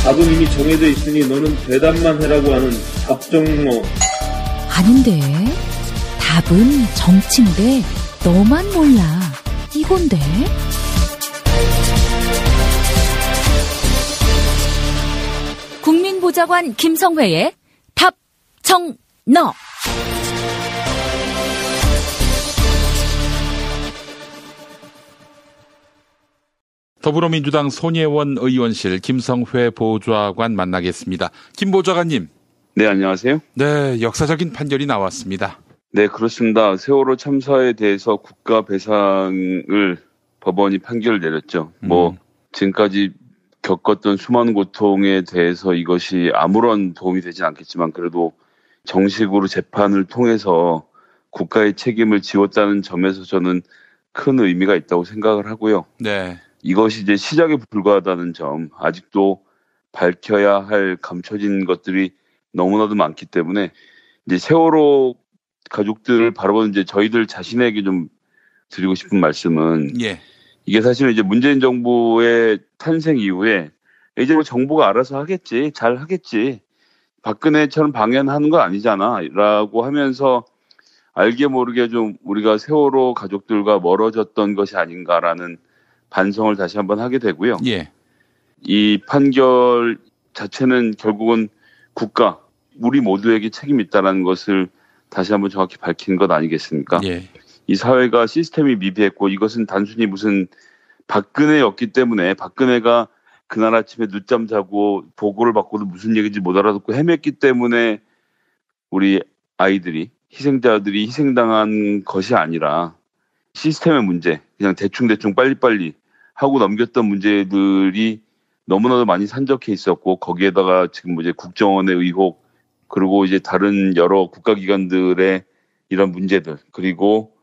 답은 이미 정해져 있으니 너는 대답만 해라고 하는 답정너. 아닌데. 답은 정치인데 너만 몰라. 이건데. 국민보좌관 김성회의 답정너. 더불어민주당 손예원 의원실 김성회 보좌관 만나겠습니다. 김 보좌관님. 네, 안녕하세요. 네, 역사적인 판결이 나왔습니다. 네, 그렇습니다. 세월호 참사에 대해서 국가 배상을 법원이 판결을 내렸죠. 지금까지 겪었던 수많은 고통에 대해서 이것이 아무런 도움이 되진 않겠지만 그래도 정식으로 재판을 통해서 국가의 책임을 지웠다는 점에서 저는 큰 의미가 있다고 생각을 하고요. 네. 이것이 이제 시작에 불과하다는 점, 아직도 밝혀야 할 감춰진 것들이 너무나도 많기 때문에 이제 세월호 가족들을 바라보는 이제 저희들 자신에게 좀 드리고 싶은 말씀은 이게 사실은 이제 문재인 정부의 탄생 이후에 이제 뭐 정부가 알아서 하겠지, 잘 하겠지, 박근혜처럼 방해하는 건 아니잖아라고 하면서 알게 모르게 좀 우리가 세월호 가족들과 멀어졌던 것이 아닌가라는 반성을 다시 한번 하게 되고요. 이 판결 자체는 결국은 국가, 우리 모두에게 책임이 있다는 것을 다시 한번 정확히 밝힌 것 아니겠습니까? 이 사회가 시스템이 미비했고 이것은 단순히 무슨 박근혜였기 때문에 박근혜가 그날 아침에 늦잠 자고 보고를 받고도 무슨 얘기인지 못 알아듣고 헤맸기 때문에 우리 아이들이, 희생자들이 희생당한 것이 아니라 시스템의 문제, 그냥 대충 빨리빨리 하고 넘겼던 문제들이 너무나도 많이 산적해 있었고 거기에다가 지금 이제 국정원의 의혹 그리고 이제 다른 여러 국가기관들의 이런 문제들 그리고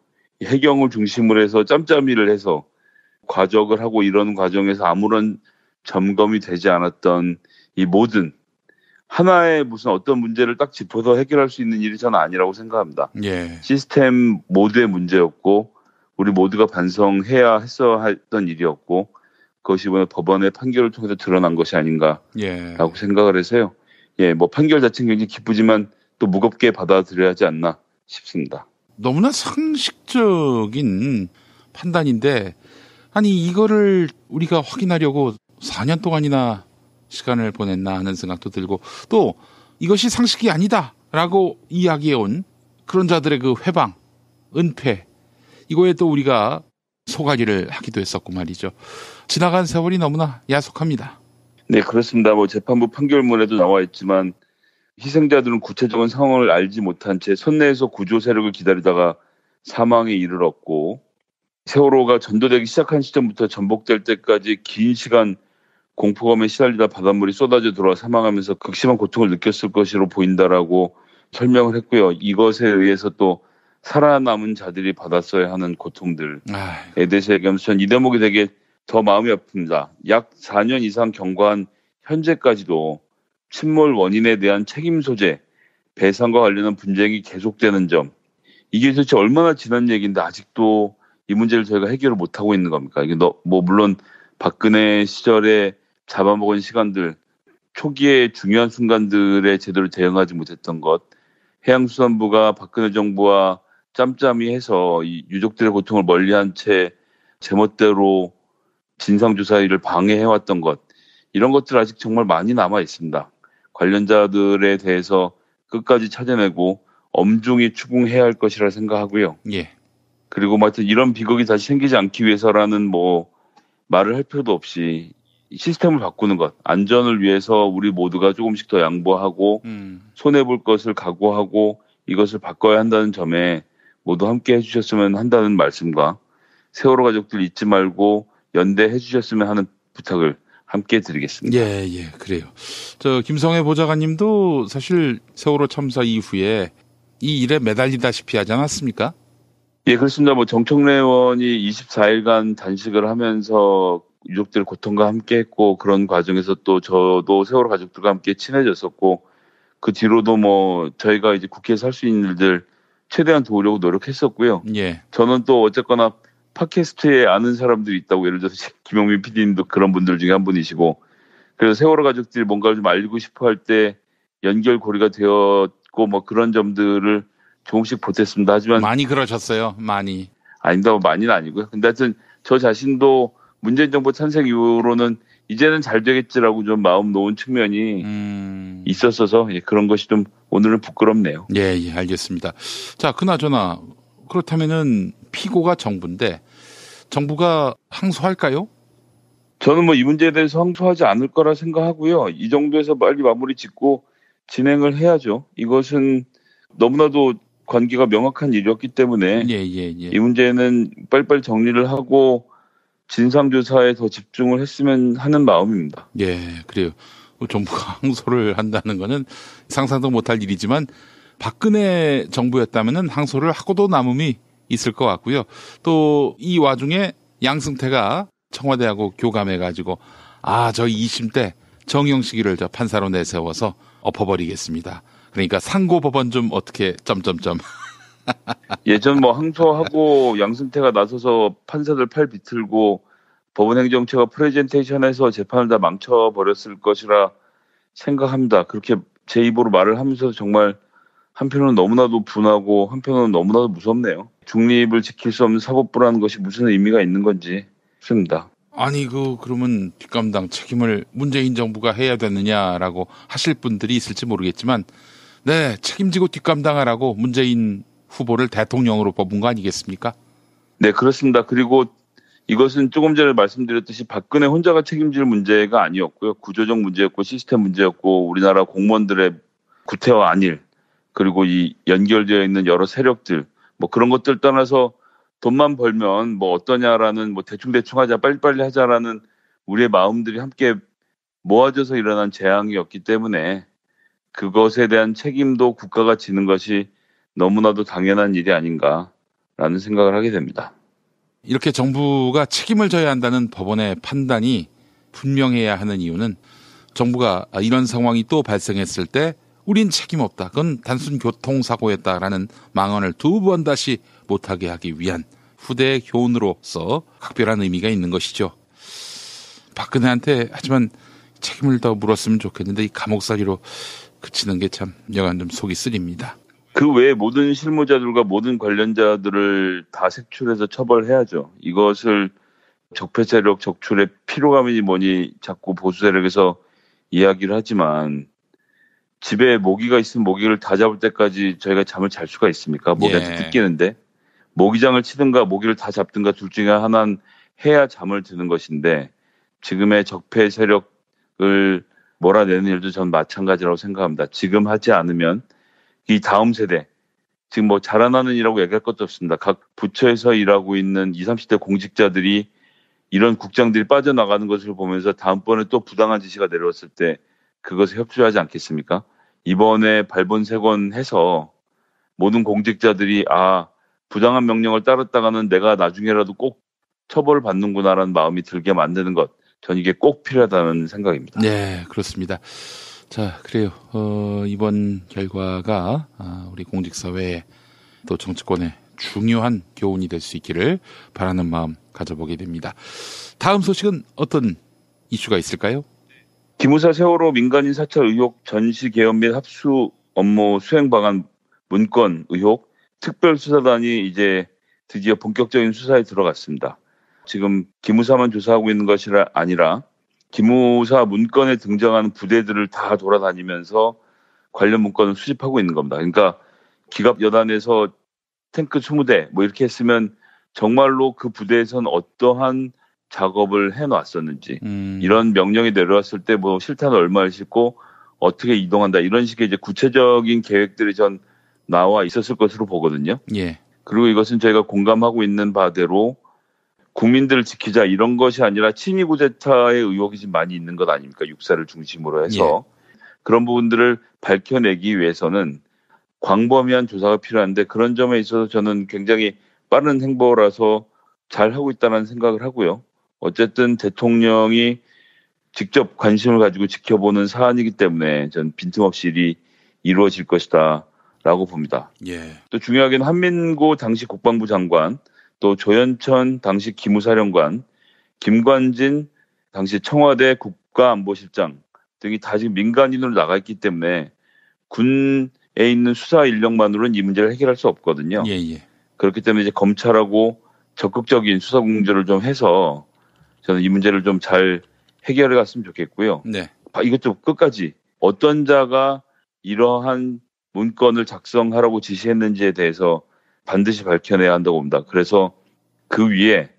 해경을 중심으로 해서 짬짬이를 해서 과적을 하고 이런 과정에서 아무런 점검이 되지 않았던 이 모든 하나의 무슨 어떤 문제를 딱 짚어서 해결할 수 있는 일이 저는 아니라고 생각합니다. 시스템 모두의 문제였고 우리 모두가 반성해야 했던 일이었고 그것이 이번에 법원의 판결을 통해서 드러난 것이 아닌가라고 생각을 해서요. 뭐 판결 자체는 굉장히 기쁘지만 또 무겁게 받아들여야 하지 않나 싶습니다. 너무나 상식적인 판단인데 아니 이거를 우리가 확인하려고 4년 동안이나 시간을 보냈나 하는 생각도 들고 또 이것이 상식이 아니다라고 이야기해온 그런 자들의 그 회방, 은폐 이거에 또 우리가 소가리를 하기도 했었고 말이죠. 지나간 세월이 너무나 야속합니다. 네, 그렇습니다. 재판부 판결문에도 나와 있지만 희생자들은 구체적인 상황을 알지 못한 채 선내에서 구조 세력을 기다리다가 사망에 이르렀고 세월호가 전도되기 시작한 시점부터 전복될 때까지 긴 시간 공포감에 시달리다 바닷물이 쏟아져 들어와 사망하면서 극심한 고통을 느꼈을 것으로 보인다라고 설명을 했고요. 이것에 의해서 또 살아남은 자들이 받았어야 하는 고통들에 대해서 얘기하면서 전 이 대목이 되게 더 마음이 아픕니다. 약 4년 이상 경과한 현재까지도 침몰 원인에 대한 책임 소재, 배상과 관련한 분쟁이 계속되는 점. 이게 도대체 얼마나 지난 얘기인데 아직도 이 문제를 저희가 해결을 못하고 있는 겁니까? 이게 물론 박근혜 시절에 잡아먹은 시간들, 초기에 중요한 순간들에 제대로 대응하지 못했던 것, 해양수산부가 박근혜 정부와 짬짬이 해서 이 유족들의 고통을 멀리한 채 제멋대로 진상조사 일을 방해해왔던 것, 이런 것들 아직 정말 많이 남아 있습니다. 관련자들에 대해서 끝까지 찾아내고 엄중히 추궁해야 할 것이라 생각하고요. 그리고 하여튼 이런 비극이 다시 생기지 않기 위해서라는 말을 할 필요도 없이 시스템을 바꾸는 것, 안전을 위해서 우리 모두가 조금씩 더 양보하고 손해볼 것을 각오하고 이것을 바꿔야 한다는 점에 모두 함께 해주셨으면 한다는 말씀과 세월호 가족들 잊지 말고 연대해 주셨으면 하는 부탁을 함께 드리겠습니다. 그래요. 김성회 보좌관님도 사실 세월호 참사 이후에 이 일에 매달리다시피 하지 않았습니까? 그렇습니다. 정청래 의원이 24일간 단식을 하면서 유족들의 고통과 함께 했고 그런 과정에서 또 저도 세월호 가족들과 함께 친해졌었고 그 뒤로도 저희가 이제 국회에서 할 수 있는 일들 최대한 도우려고 노력했었고요. 저는 또 어쨌거나 팟캐스트에 아는 사람들이 있다고 예를 들어서 김영민 PD님도 그런 분들 중에 한 분이시고 그래서 세월호 가족들이 뭔가를 좀 알리고 싶어 할 때 연결고리가 되었고 뭐 그런 점들을 조금씩 보탰습니다. 하지만 많이 그러셨어요. 많이. 아닙니다. 많이는 아니고요. 근데 하여튼 저 자신도 문재인 정부 탄생 이후로는 이제는 잘 되겠지라고 좀 마음 놓은 측면이 있었어서 그런 것이 좀 오늘은 부끄럽네요. 예, 알겠습니다. 자, 그나저나 그렇다면은 피고가 정부인데 정부가 항소할까요? 저는 뭐 이 문제에 대해서 항소하지 않을 거라 생각하고요. 이 정도에서 빨리 마무리 짓고 진행을 해야죠. 이것은 너무나도 관계가 명확한 일이었기 때문에 이 문제는 빨리빨리 정리를 하고 진상조사에 더 집중을 했으면 하는 마음입니다. 예, 그래요. 정부가 항소를 한다는 거는 상상도 못할 일이지만 박근혜 정부였다면은 항소를 하고도 남음이 있을 것 같고요. 또 이 와중에 양승태가 청와대하고 교감해가지고 저 2심 때 정영식이를 저 판사로 내세워서 엎어버리겠습니다. 그러니까 상고법원 좀 어떻게 점점점. 예전 뭐 항소하고 양승태가 나서서 판사들 팔 비틀고 법원행정처가 프레젠테이션해서 재판을 다 망쳐버렸을 것이라 생각합니다. 그렇게 제 입으로 말을 하면서 정말 한편으로는 너무나도 분하고 한편으로는 너무나도 무섭네요. 중립을 지킬 수 없는 사법부라는 것이 무슨 의미가 있는 건지 싶습니다. 아니 그러면 뒷감당 책임을 문재인 정부가 해야 되느냐라고 하실 분들이 있을지 모르겠지만 네, 책임지고 뒷감당하라고 문재인 후보를 대통령으로 뽑은 거 아니겠습니까? 네, 그렇습니다. 그리고 이것은 조금 전에 말씀드렸듯이 박근혜 혼자가 책임질 문제가 아니었고요. 구조적 문제였고 시스템 문제였고 우리나라 공무원들의 구태와 안일 그리고 이 연결되어 있는 여러 세력들 뭐 그런 것들 떠나서 돈만 벌면 뭐 어떠냐라는 뭐 대충 하자 빨리빨리 하자라는 우리의 마음들이 함께 모아져서 일어난 재앙이었기 때문에 그것에 대한 책임도 국가가 지는 것이 너무나도 당연한 일이 아닌가라는 생각을 하게 됩니다. 이렇게 정부가 책임을 져야 한다는 법원의 판단이 분명해야 하는 이유는 정부가 이런 상황이 또 발생했을 때 우린 책임 없다. 그건 단순 교통사고였다라는 망언을 두 번 다시 못하게 하기 위한 후대의 교훈으로서 각별한 의미가 있는 것이죠. 박근혜한테 하지만 책임을 더 물었으면 좋겠는데 이 감옥살이로 그치는 게 참 여간 좀 속이 쓰립니다. 그 외에 모든 실무자들과 모든 관련자들을 다 색출해서 처벌해야죠. 이것을 적폐 세력 적출의 피로감이니 뭐니 자꾸 보수 세력에서 이야기를 하지만 집에 모기가 있으면 모기를 다 잡을 때까지 저희가 잠을 잘 수가 있습니까? 모기한테 뜯기는데 모기장을 치든가 모기를 다 잡든가 둘 중에 하나는 해야 잠을 드는 것인데 지금의 적폐 세력을 몰아내는 일도 전 마찬가지라고 생각합니다. 지금 하지 않으면 이 다음 세대, 지금 뭐 자라나는 일이라고 얘기할 것도 없습니다. 각 부처에서 일하고 있는 20, 30대 공직자들이 이런 국장들이 빠져나가는 것을 보면서 다음번에 또 부당한 지시가 내려왔을 때 그것에 협조하지 않겠습니까? 이번에 발본색원해서 모든 공직자들이 부당한 명령을 따랐다가는 내가 나중에라도 꼭 처벌을 받는구나라는 마음이 들게 만드는 것. 전 이게 꼭 필요하다는 생각입니다. 네, 그렇습니다. 자, 그래요. 이번 결과가 우리 공직사회에 또 정치권에 중요한 교훈이 될 수 있기를 바라는 마음 가져보게 됩니다. 다음 소식은 어떤 이슈가 있을까요? 기무사 세월호 민간인 사찰 의혹 전시 개헌 및 합수 업무 수행 방안 문건 의혹 특별수사단이 이제 드디어 본격적인 수사에 들어갔습니다. 지금 기무사만 조사하고 있는 것이 아니라 기무사 문건에 등장하는 부대들을 다 돌아다니면서 관련 문건을 수집하고 있는 겁니다. 그러니까 기갑여단에서 탱크 20대 뭐 이렇게 했으면 정말로 그 부대에서는 어떠한 작업을 해놨었는지 이런 명령이 내려왔을 때 뭐 실탄을 얼마를 싣고 어떻게 이동한다 이런 식의 이제 구체적인 계획들이 전 나와 있었을 것으로 보거든요. 예. 그리고 이것은 저희가 공감하고 있는 바대로 국민들을 지키자 이런 것이 아니라 친위 구데타의 의혹이 지금 많이 있는 것 아닙니까? 육사를 중심으로 해서 그런 부분들을 밝혀내기 위해서는 광범위한 조사가 필요한데 그런 점에 있어서 저는 굉장히 빠른 행보라서 잘 하고 있다는 생각을 하고요. 어쨌든 대통령이 직접 관심을 가지고 지켜보는 사안이기 때문에 전 빈틈없이 일이 이루어질 것이다라고 봅니다. 예. 또 중요하게는 한민구 당시 국방부 장관, 또 조현천 당시 기무사령관, 김관진 당시 청와대 국가안보실장 등이 다 지금 민간인으로 나가 있기 때문에 군에 있는 수사 인력만으로는 이 문제를 해결할 수 없거든요. 예, 예. 그렇기 때문에 이제 검찰하고 적극적인 수사 공조를 좀 해서 저는 이 문제를 좀 잘 해결해 갔으면 좋겠고요. 네. 이것도 끝까지 어떤 자가 이러한 문건을 작성하라고 지시했는지에 대해서 반드시 밝혀내야 한다고 봅니다. 그래서 그 위에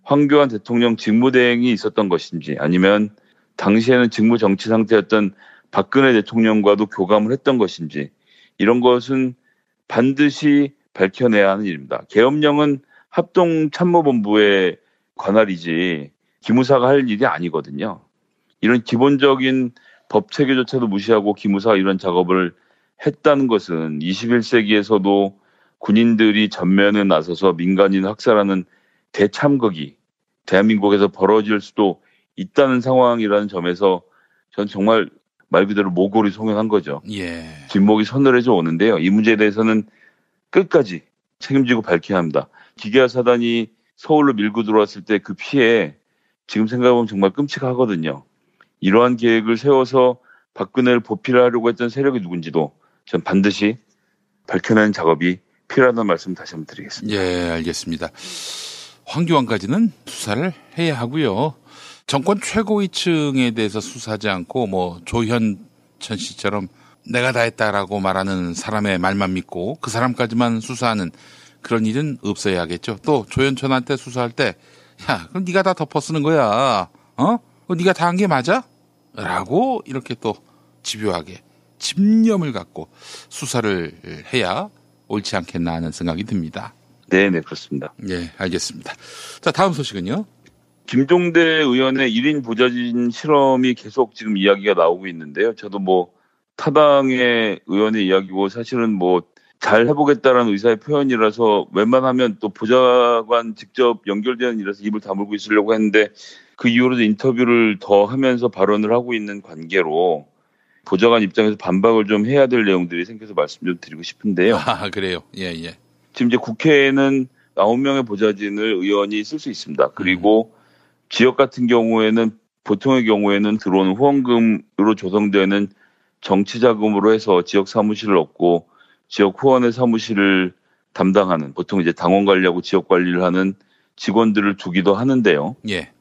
황교안 대통령 직무대행이 있었던 것인지 아니면 당시에는 직무 정치 상태였던 박근혜 대통령과도 교감을 했던 것인지 이런 것은 반드시 밝혀내야 하는 일입니다. 계엄령은 합동참모본부의 관할이지 기무사가 할 일이 아니거든요. 이런 기본적인 법 체계조차도 무시하고 기무사가 이런 작업을 했다는 것은 21세기에서도 군인들이 전면에 나서서 민간인 학살하는 대참극이 대한민국에서 벌어질 수도 있다는 상황이라는 점에서 전 정말 말 그대로 모골이 송연한 거죠. 예. 뒷목이 서늘해져 오는데요. 이 문제에 대해서는 끝까지 책임지고 밝혀야 합니다. 기계화 사단이 서울로 밀고 들어왔을 때 그 피해 지금 생각해보면 정말 끔찍하거든요. 이러한 계획을 세워서 박근혜를 보필하려고 했던 세력이 누군지도 전 반드시 밝혀내는 작업이 필요하다는 말씀 다시 한번 드리겠습니다. 예, 알겠습니다. 황교안까지는 수사를 해야 하고요. 정권 최고위층에 대해서 수사하지 않고 뭐 조현천 씨처럼 내가 다 했다라고 말하는 사람의 말만 믿고 그 사람까지만 수사하는 그런 일은 없어야겠죠. 또 조현천한테 수사할 때 야, 그럼 네가 다 덮어쓰는 거야. 네가 다 한 게 맞아? 라고 이렇게 또 집요하게 집념을 갖고 수사를 해야 옳지 않겠나 하는 생각이 듭니다. 네, 그렇습니다. 네, 알겠습니다. 자, 다음 소식은요. 김종대 의원의 1인 보좌진 실험이 계속 지금 이야기가 나오고 있는데요. 저도 뭐 타당의 의원의 이야기고 사실은 뭐 잘 해보겠다라는 의사의 표현이라서 웬만하면 또 보좌관 직접 연결되는 일이라서 입을 다물고 있으려고 했는데 그 이후로도 인터뷰를 더 하면서 발언을 하고 있는 관계로 보좌관 입장에서 반박을 좀 해야 될 내용들이 생겨서 말씀 좀 드리고 싶은데요. 아, 그래요. 예. 지금 이제 국회에는 9명의 보좌진을 의원이 쓸 수 있습니다. 그리고 지역 같은 경우에는 보통의 경우에는 들어오는 후원금으로 조성되는 정치자금으로 해서 지역 사무실을 얻고 지역 후원의 사무실을 담당하는 보통 이제 당원 관리하고 지역 관리를 하는 직원들을 두기도 하는데요. 예.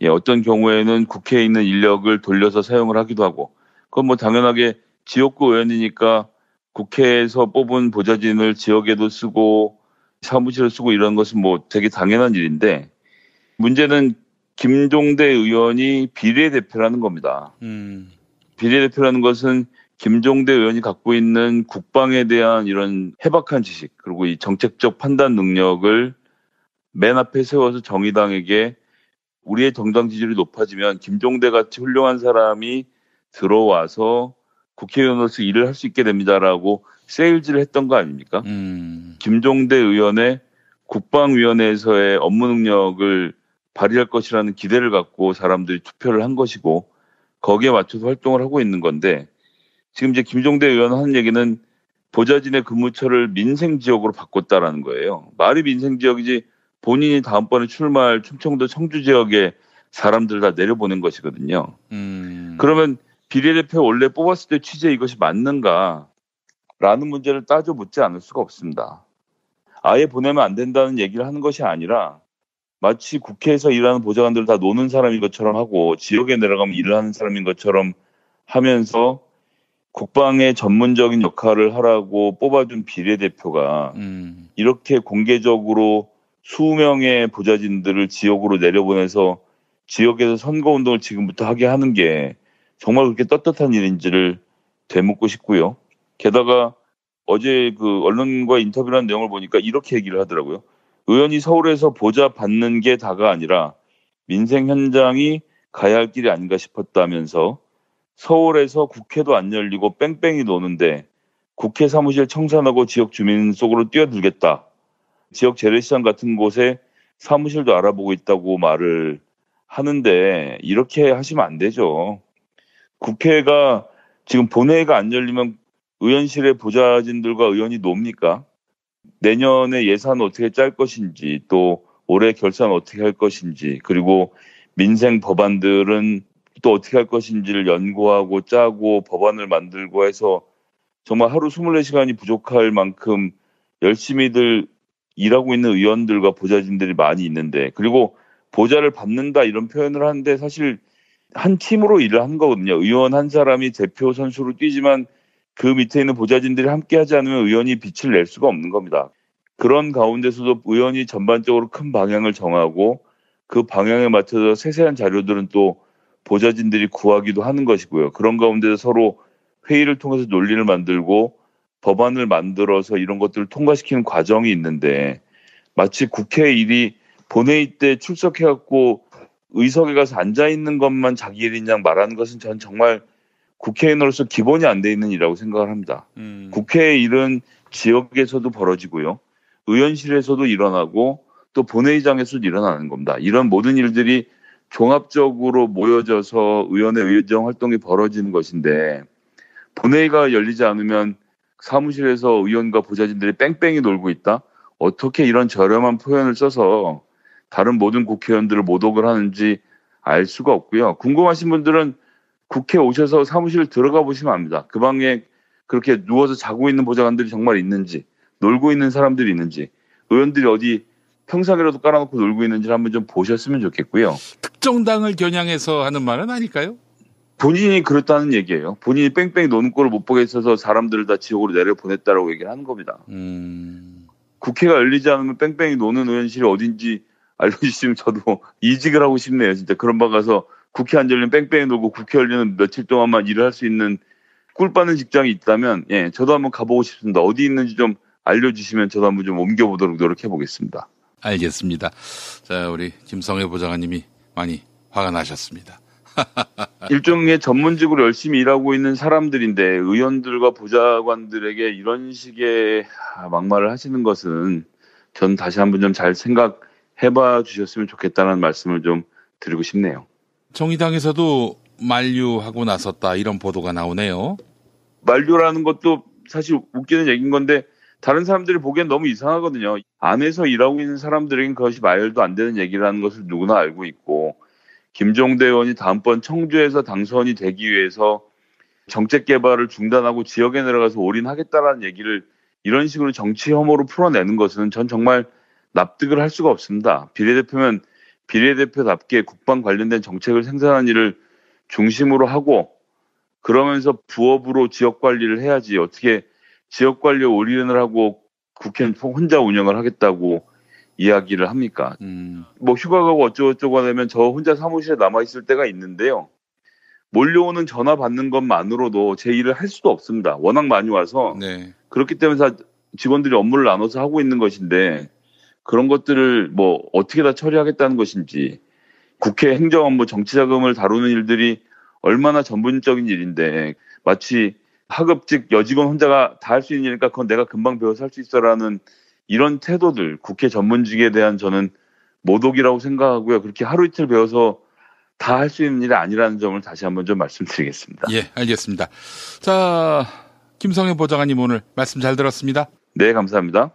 어떤 경우에는 국회에 있는 인력을 돌려서 사용을 하기도 하고 그건 뭐 당연하게 지역구 의원이니까 국회에서 뽑은 보좌진을 지역에도 쓰고 사무실을 쓰고 이런 것은 뭐 되게 당연한 일인데 문제는 김종대 의원이 비례대표라는 겁니다. 비례대표라는 것은 김종대 의원이 갖고 있는 국방에 대한 이런 해박한 지식 그리고 이 정책적 판단 능력을 맨 앞에 세워서 정의당에게 우리의 정당 지지율이 높아지면 김종대 같이 훌륭한 사람이 들어와서 국회의원으로서 일을 할 수 있게 됩니다라고 세일즈를 했던 거 아닙니까? 김종대 의원의 국방위원회에서의 업무 능력을 발휘할 것이라는 기대를 갖고 사람들이 투표를 한 것이고 거기에 맞춰서 활동을 하고 있는 건데 지금 이제 김종대 의원 하는 얘기는 보좌진의 근무처를 민생지역으로 바꿨다라는 거예요. 말이 민생지역이지 본인이 다음번에 출마할 충청도 청주 지역에 사람들 다 내려보낸 것이거든요. 그러면 비례대표 원래 뽑았을 때 취지에 이것이 맞는가? 라는 문제를 따져 묻지 않을 수가 없습니다. 아예 보내면 안 된다는 얘기를 하는 것이 아니라 마치 국회에서 일하는 보좌관들을 다 노는 사람인 것처럼 하고 지역에 내려가면 일을 하는 사람인 것처럼 하면서 국방의 전문적인 역할을 하라고 뽑아준 비례대표가 이렇게 공개적으로 수명의 보좌진들을 지역으로 내려보내서 지역에서 선거운동을 지금부터 하게 하는 게 정말 그렇게 떳떳한 일인지를 되묻고 싶고요. 게다가 어제 그 언론과 인터뷰를 한 내용을 보니까 이렇게 얘기를 하더라고요. 의원이 서울에서 보좌 받는 게 다가 아니라 민생 현장이 가야 할 길이 아닌가 싶었다면서 서울에서 국회도 안 열리고 뺑뺑이 노는데 국회 사무실 청산하고 지역 주민 속으로 뛰어들겠다. 지역 재래시장 같은 곳에 사무실도 알아보고 있다고 말을 하는데 이렇게 하시면 안 되죠. 국회가 지금 본회의가 안 열리면 의원실의 보좌진들과 의원이 놉니까? 내년에 예산 어떻게 짤 것인지 또 올해 결산 어떻게 할 것인지 그리고 민생 법안들은 또 어떻게 할 것인지를 연구하고 짜고 법안을 만들고 해서 정말 하루 24시간이 부족할 만큼 열심히들 일하고 있는 의원들과 보좌진들이 많이 있는데, 그리고 보좌를 받는다 이런 표현을 하는데 사실 한 팀으로 일을 하는 거거든요. 의원 한 사람이 대표 선수로 뛰지만 그 밑에 있는 보좌진들이 함께 하지 않으면 의원이 빛을 낼 수가 없는 겁니다. 그런 가운데서도 의원이 전반적으로 큰 방향을 정하고 그 방향에 맞춰서 세세한 자료들은 또 보좌진들이 구하기도 하는 것이고요. 그런 가운데서 서로 회의를 통해서 논리를 만들고 법안을 만들어서 이런 것들을 통과시키는 과정이 있는데, 마치 국회 일이 본회의 때 출석해갖고 의석에 가서 앉아있는 것만 자기 일인 양 말하는 것은 전 정말 국회의원으로서 기본이 안 돼 있는 일이라고 생각을 합니다. 국회의 일은 지역에서도 벌어지고요. 의원실에서도 일어나고 또 본회의장에서도 일어나는 겁니다. 이런 모든 일들이 종합적으로 모여져서 의원의 의정 활동이 벌어지는 것인데, 본회의가 열리지 않으면 사무실에서 의원과 보좌진들이 뺑뺑이 놀고 있다? 어떻게 이런 저렴한 표현을 써서 다른 모든 국회의원들을 모독을 하는지 알 수가 없고요. 궁금하신 분들은 국회 오셔서 사무실 들어가 보시면 압니다. 그 방에 그렇게 누워서 자고 있는 보좌관들이 정말 있는지, 놀고 있는 사람들이 있는지, 의원들이 어디 평상이라도 깔아놓고 놀고 있는지를 한번 좀 보셨으면 좋겠고요. 특정 당을 겨냥해서 하는 말은 아닐까요? 본인이 그렇다는 얘기예요. 본인이 뺑뺑이 노는 꼴을 못 보게 있어서 사람들을 다 지옥으로 내려보냈다라고 얘기를 하는 겁니다. 국회가 열리지 않으면 뺑뺑이 노는 의원실이 어딘지 알려주시면 저도 이직을 하고 싶네요. 진짜 그런 방 가서 국회 안 열리면 뺑뺑이 놀고 국회 열리는 며칠 동안만 일을 할 수 있는 꿀 빠는 직장이 있다면, 예, 저도 한번 가보고 싶습니다. 어디 있는지 좀 알려주시면 저도 한번 좀 옮겨보도록 노력해 보겠습니다. 알겠습니다. 자, 우리 김성회 보좌관님이 많이 화가 나셨습니다. 일종의 전문직으로 열심히 일하고 있는 사람들인데 의원들과 보좌관들에게 이런 식의 막말을 하시는 것은 전 다시 한번 좀 잘 생각해봐 주셨으면 좋겠다는 말씀을 좀 드리고 싶네요. 정의당에서도 만류하고 나섰다 이런 보도가 나오네요. 만류라는 것도 사실 웃기는 얘기인 건데 다른 사람들이 보기엔 너무 이상하거든요. 안에서 일하고 있는 사람들에겐 그것이 말도 안 되는 얘기라는 것을 누구나 알고 있고, 김종대 의원이 다음번 청주에서 당선이 되기 위해서 정책 개발을 중단하고 지역에 내려가서 올인하겠다라는 얘기를 이런 식으로 정치 혐오로 풀어내는 것은 전 정말 납득을 할 수가 없습니다. 비례대표면 비례대표답게 국방 관련된 정책을 생산하는 일을 중심으로 하고 그러면서 부업으로 지역 관리를 해야지, 어떻게 지역 관리에 올인을 하고 국회는 혼자 운영을 하겠다고 이야기를 합니까? 뭐 휴가 가고 어쩌고저쩌고 하면 저 혼자 사무실에 남아있을 때가 있는데요. 몰려오는 전화 받는 것만으로도 제 일을 할 수도 없습니다. 워낙 많이 와서. 네. 그렇기 때문에 다 직원들이 업무를 나눠서 하고 있는 것인데 그런 것들을 뭐 어떻게 다 처리하겠다는 것인지, 국회 행정 업무 정치자금을 다루는 일들이 얼마나 전문적인 일인데 마치 하급직 여직원 혼자가 다 할 수 있는 일이니까 그건 내가 금방 배워서 할 수 있어라는 이런 태도들, 국회 전문직에 대한 저는 모독이라고 생각하고요. 그렇게 하루 이틀 배워서 다 할 수 있는 일이 아니라는 점을 다시 한번 좀 말씀드리겠습니다. 예, 알겠습니다. 자, 김성회 보좌관님 오늘 말씀 잘 들었습니다. 네, 감사합니다.